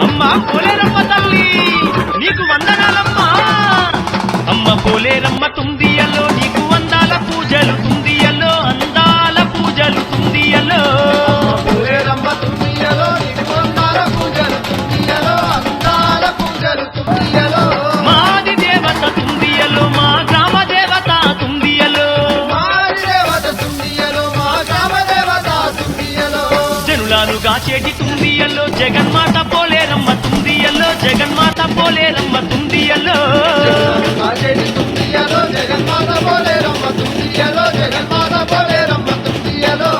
అమ్మ పోలేరమ్మ తల్లి నీకు వందనాలమ్మా. అమ్మ పోలేరమ్మ తుందియలో నీకు వందాల పూజలు, తుందియలో అందాల పూజలు, తుందియలో పోలేరమ్మ తుందియలో నీకు వందాల పూజలు, తుందియలో అందాల పూజలు, తుందియలో మాది దేవత తుందియలో మా గ్రామ దేవత తుందియలో, మాది దేవత తుందియలో మా గ్రామ దేవత తుందియలో జనులాను గాచేటి తుందియలో జగన్మాత పోలేరమ్మ తుందియలో, జగన్మాత పోలేరమ్మ తుందియలో కాచేటి తుందియలో జగన్మాత పోలేరమ్మ తుందియలో, జగన్మాత పోలేరమ్మ తుందియలో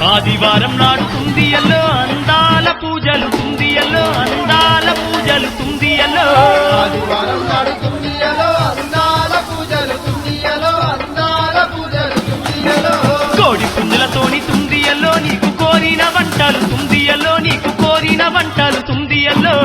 ఆదివారం నాడు తుందియలో అందాల పూజలు, తుందియలో అందాల పూజలు, తుందియలో ఆదివారం నాడు తుందియలో అందాల పూజలు, తుందియలో అందాల పూజలు, తుందియలో కోడి పుంజులతోని తుందియలో నీకు కోరిన వంటలు, తుందియలో నీకు కోరిన వంటలు, తుందియలో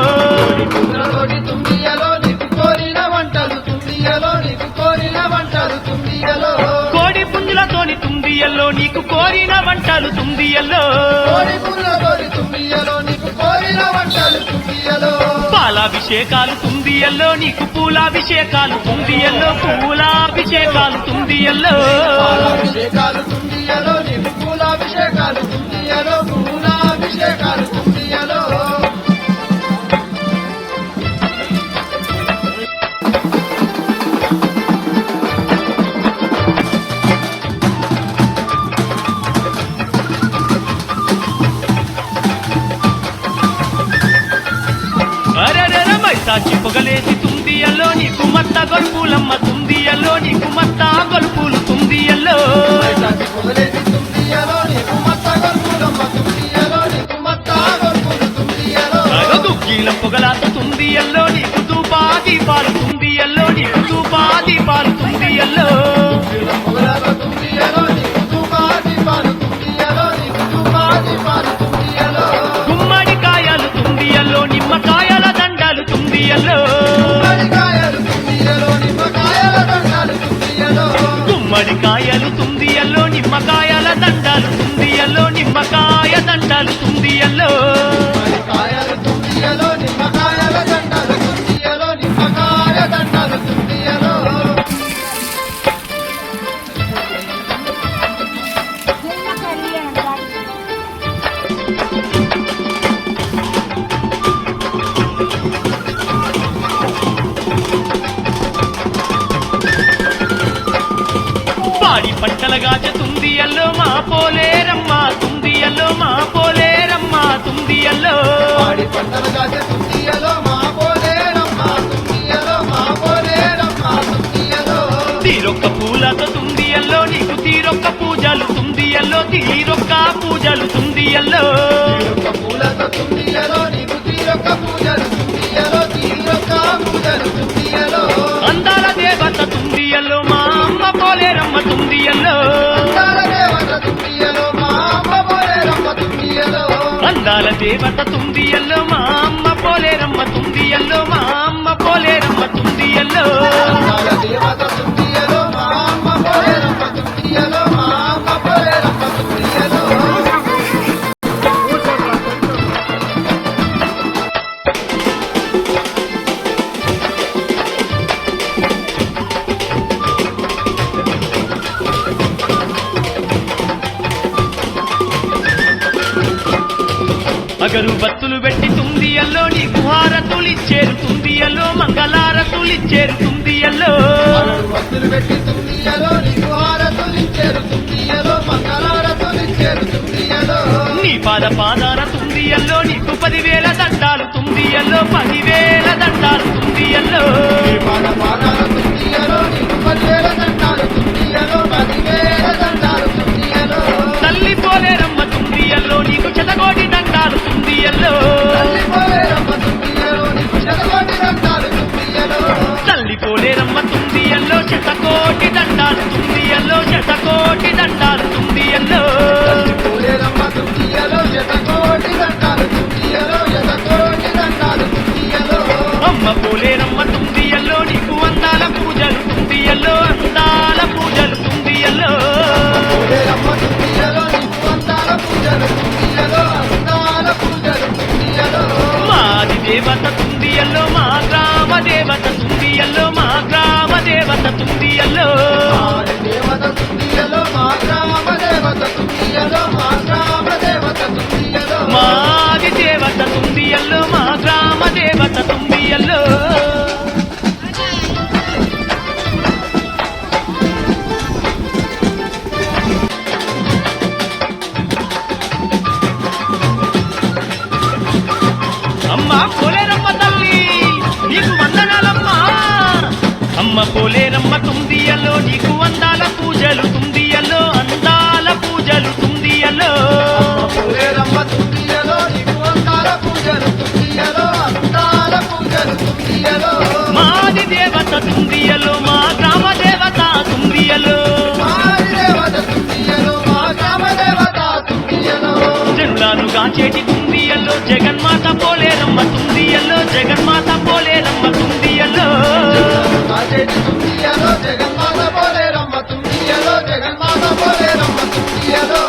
పుత్రలోని తుందియలో నీకు కోరిన వంటలు, తుందియలో నీకు కోరిన వంటలు, తుందియలో కోడి పుంజులతోని తుందియలో నీకు కోరిన వంటలు, తుందియలో కోడి పుల్లతోని తుందియలో నీకు కోరిన వంటలు, తుందియలో పాలాభిషేకాలు తుందియల్లో నీకు పూలాభిషేకాలు, తుందియల్లో పూలాభిషేకాలు, తుందియల్లో పాలాభిషేకాలు తుందియలో నీకు పూలాభిషేకాలు, తుందియలో పూలాభిషేకాలు, తుందియలో అరెరెర మైసాచి పొగలేసి తుందియల్లో నీకు మత్త గొలుపులమ్మ, తుందియల్లో నీకు మత్త గొలుపులు, తుందియల్లో మైసాచి పొగలేసి తుందియలో నీకు మత్త గొలుపులమ్మ, తుందియలో నీకు మత్త గొలుపులు, తుందియలో దుగ్గీలం పొగలాత తుందియల్లో నీకు ధూపాదీపాలు, తుందియల్లో నీకు ధూపాదీపాలు, తుందియల్లో పొగలతో తుందియలో నీకు ధూపాదీపాలు, తుందియలో నీకు ధూపాదీపాలు, తుందియలో గుమ్మడికాయలు తుందియల్లో నిమ్మకాయల దండలు, తుందియల్లో గుమ్మడికాయలు తుందియలో నిమ్మకాయల దండాలు, తుందియలో గుమ్మడికాయలు తుందియల్లో నిమ్మకాయల దండలు, తుందియల్లో నిమ్మకాయ దండలు, తుందియల్లో కాయలు తుందియలో నిమ్మకాయల దండాలు, తుందియలో నిమ్మకాయ దండాలు, తుందియలో పాడి పంటల గాజ తుందియల్లో మా పోలేరమ్మ, తుందియల్లో మా పోలేరమ్మ, తుందియల్లో పాడి పంటల గాజ తుందియలో మా పోలేరమ్మ, తుందియలో మా పోలేరమ్మ, తుందియలో తీరొక్క పూలతో తుందియల్లో నీకు తీరొక్క పూజలు, తుందియల్లో తీరొక్క పూజలు, తుందియల్లో తీరొక్క పూలతో తుందియలో నీకు తీరొక్క పూజలు, తుందియలో తీరొక్క పూజలు, తుందియలో అందాల దేవత తుందియల్లో మా అమ్మ పోలేరమ్మ, తుందియల్లో అందాల దేవత తుందియలో మా అమ్మ పోలేరమ్మ, తుందియలో అందాల దేవత తుందియల్లో మా అమ్మ పోలేరమ్మ, తుందియల్లో మా అమ్మ పోలేరమ్మ, తుందియల్లో అందాల దేవత తుందియలో మా అమ్మ పోలేరమ్మ, తుందియలో మా అమ్మ పోలేరమ్మ, తుందియలో అగరు బత్తులు పెట్టి తుందియల్లో నీకు హారతులిచ్చేరు, తుందియల్లో మంగళారతులిచ్చేరు, తుందియల్లో భక్తులు పెట్టి తుందియలో నీకు హారతులిచ్చేరు, తుందియలో మంగళారతులిచ్చేరు, తుందియలో నీ పాదాన తుందియల్లో నీకు 10,000 దండాలు, తుందియల్లో 10,000 దండాలు, తుందియల్లో పాదాల తుందియలో నీకు 10,000 దండాలు, తుందియలో 10,000 దండాలు, తుందియలో తల్లి పోలేరమ్మ తుందియల్లో నీకు శతకోటి దండాలు, తుందియల్లో తల్లి పోలేరమ్మ తుందియలో నీకు శతకోటి దండాలు, దేవత తుందియల్లో మా గ్రామ దేవత తుందియల్లో మా గ్రామ దేవత తుందియల్లో ఆది దేవత తుందియలో మా గ్రామ దేవత తుందియలో మా గ్రామ దేవత తుందియలో మాది దేవత తుందియల్లో మా గ్రామ దేవత తుందియల్లో అమ్మా పోలేరమ్మ తల్లి నీకు వందనాలమ్మా అమ్మ పోలేరమ్మ తుందియల్లో నీకు అందాల పూజలు తుందియల్లో అందాల పూజలు తుందియల్లో పోలేరమ్మ తుందియలో నీకు అందాల పూజలు తుందియలో అందాల పూజలు తుందియలో మాది దేవత తుందియల్లో మా గ్రామ దేవత తుందియల్లో ఆది దేవత తుందియలో మా గ్రామ దేవత తుందియలో జనులాను గాచేటి తుందియల్లో జగన్మాత పోలేరమ్మ తుందియల్లో జగన్మాత పోలేరమ్మ తుందియల్లో రాజేటి తుందియలో జగన్మాత పోలేరమ్మ తుందియలో జగన్మాత పోలేరమ్మ తుందియలో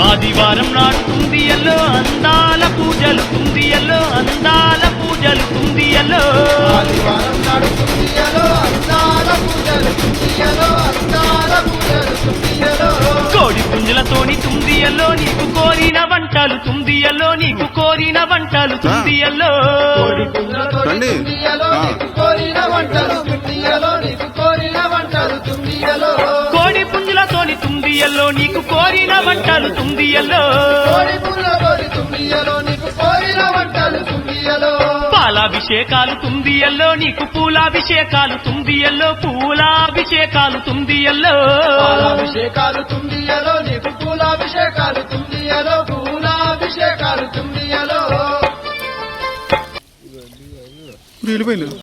ఆదివారం నాడు తుందియల్లో అందాల పూజలు తుందియల్లో అందాల పూజలు తుందియల్లో ఆదివారం నాడు తుందియలో అందాల పూజలు తుందియలో అందాల పూజలు తుందియలో కోడి పుంజులతోని తుందియల్లో నీకు కోరిన వంటలు తుందియల్లో నీకు కోరిన వంటలు తుందియల్లో కోడి పుంజులతో రండి. తుందియలో నీకు కోరిన వంటలు తుందియలో నీకు కోరిన వంటలు తుందియలో కోడి పుంజులతోని తుందియల్లో నీకు కోరిన వంటలు తుందియల్లో కోడి పుంజులతోని తుందియలో నీకు కోరిన వంటలు తుందియలో పాలాభిషేకాలు తుందియల్లో నీకు పూలాభిషేకాలు తుందియల్లో పూలాభిషేకాలు తుందియల్లో పాలాభిషేకాలు తుందియలో నీకు పూలాభిషేకాలు తుందియలో పూలాభిషేకాలు తుందియలో వెళ్ళిపోయింది